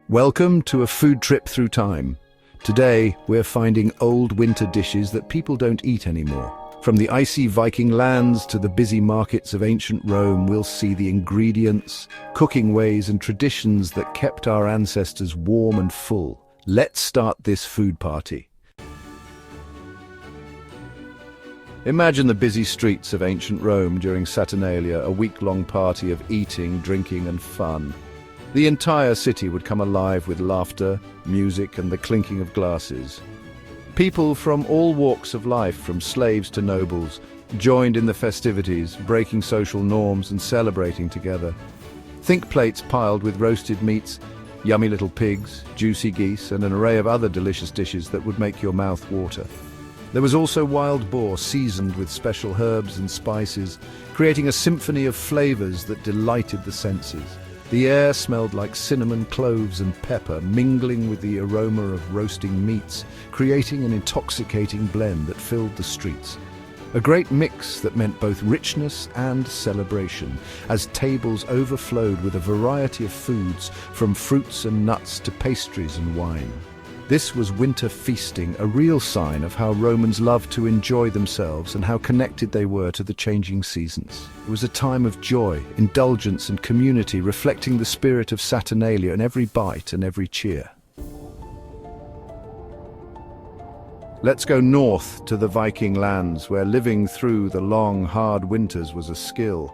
Welcome to a food trip through time. Today, we're finding old winter dishes that people don't eat anymore. From the icy Viking lands to the busy markets of ancient Rome, we'll see the ingredients, cooking ways and traditions that kept our ancestors warm and full. Let's start this food party. Imagine the busy streets of ancient Rome during Saturnalia, a week-long party of eating, drinking and fun. The entire city would come alive with laughter, music and the clinking of glasses. People from all walks of life, from slaves to nobles, joined in the festivities, breaking social norms and celebrating together. Think plates piled with roasted meats, yummy little pigs, juicy geese and an array of other delicious dishes that would make your mouth water. There was also wild boar seasoned with special herbs and spices, creating a symphony of flavors that delighted the senses. The air smelled like cinnamon, cloves and pepper, mingling with the aroma of roasting meats, creating an intoxicating blend that filled the streets. A great mix that meant both richness and celebration, as tables overflowed with a variety of foods, from fruits and nuts to pastries and wine. This was winter feasting, a real sign of how Romans loved to enjoy themselves and how connected they were to the changing seasons. It was a time of joy, indulgence and community, reflecting the spirit of Saturnalia in every bite and every cheer. Let's go north to the Viking lands, where living through the long, hard winters was a skill.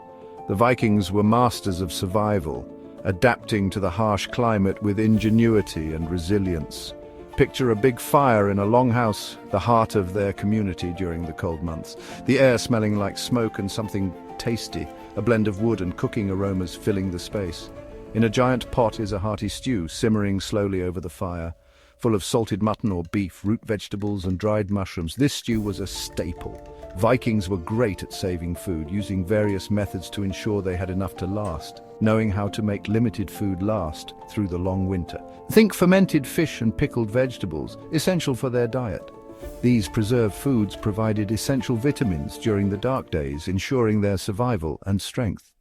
The Vikings were masters of survival, adapting to the harsh climate with ingenuity and resilience. Picture a big fire in a longhouse, the heart of their community during the cold months. The air smelling like smoke and something tasty, a blend of wood and cooking aromas filling the space. In a giant pot is a hearty stew, simmering slowly over the fire, full of salted mutton or beef, root vegetables and dried mushrooms. This stew was a staple. Vikings were great at saving food, using various methods to ensure they had enough to last, knowing how to make limited food last through the long winter. Think fermented fish and pickled vegetables, essential for their diet. These preserved foods provided essential vitamins during the dark days, ensuring their survival and strength.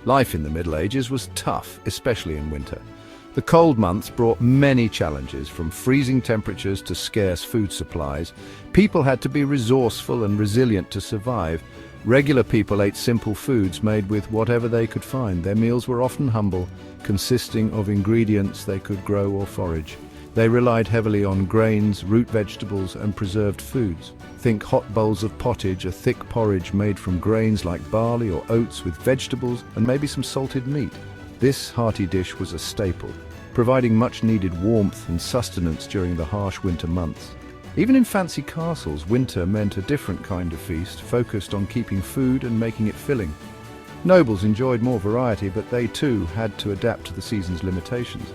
Life in the Middle Ages was tough, especially in winter. The cold months brought many challenges, from freezing temperatures to scarce food supplies. People had to be resourceful and resilient to survive. Regular people ate simple foods made with whatever they could find. Their meals were often humble, consisting of ingredients they could grow or forage. They relied heavily on grains, root vegetables and preserved foods. Think hot bowls of pottage, a thick porridge made from grains like barley or oats with vegetables and maybe some salted meat. This hearty dish was a staple, providing much-needed warmth and sustenance during the harsh winter months. Even in fancy castles, winter meant a different kind of feast, focused on keeping food and making it filling. Nobles enjoyed more variety, but they too had to adapt to the season's limitations.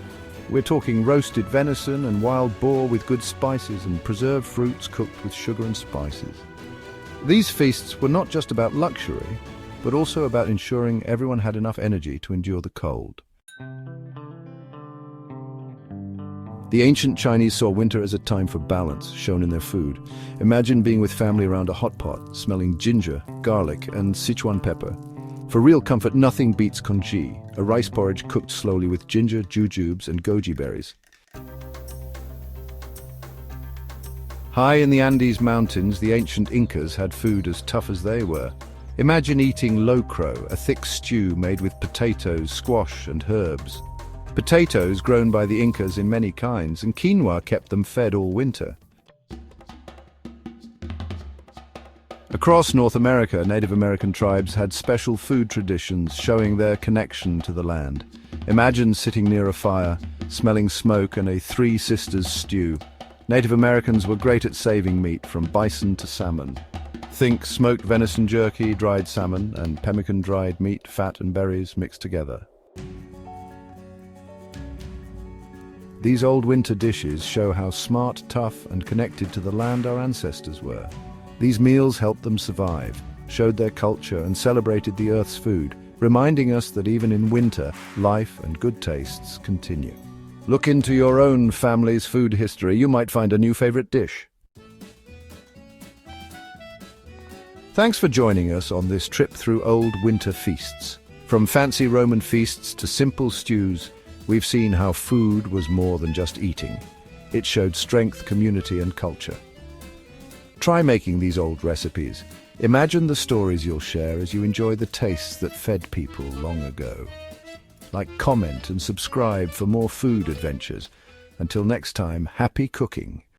We're talking roasted venison and wild boar with good spices and preserved fruits cooked with sugar and spices. These feasts were not just about luxury, but also about ensuring everyone had enough energy to endure the cold. The ancient Chinese saw winter as a time for balance, shown in their food. Imagine being with family around a hot pot, smelling ginger, garlic, and Sichuan pepper. For real comfort, nothing beats congee, a rice porridge cooked slowly with ginger, jujubes, and goji berries. High in the Andes Mountains, the ancient Incas had food as tough as they were. Imagine eating locro, a thick stew made with potatoes, squash, and herbs. Potatoes grown by the Incas in many kinds, and quinoa kept them fed all winter. Across North America, Native American tribes had special food traditions showing their connection to the land. Imagine sitting near a fire, smelling smoke and a Three Sisters stew. Native Americans were great at saving meat, from bison to salmon. Think smoked venison jerky, dried salmon, and pemmican dried meat, fat and berries mixed together. These old winter dishes show how smart, tough, and connected to the land our ancestors were. These meals helped them survive, showed their culture, and celebrated the earth's food, reminding us that even in winter, life and good tastes continue. Look into your own family's food history. You might find a new favorite dish. Thanks for joining us on this trip through old winter feasts. From fancy Roman feasts to simple stews, we've seen how food was more than just eating. It showed strength, community, and culture. Try making these old recipes. Imagine the stories you'll share as you enjoy the tastes that fed people long ago. Like, comment, and subscribe for more food adventures. Until next time, happy cooking.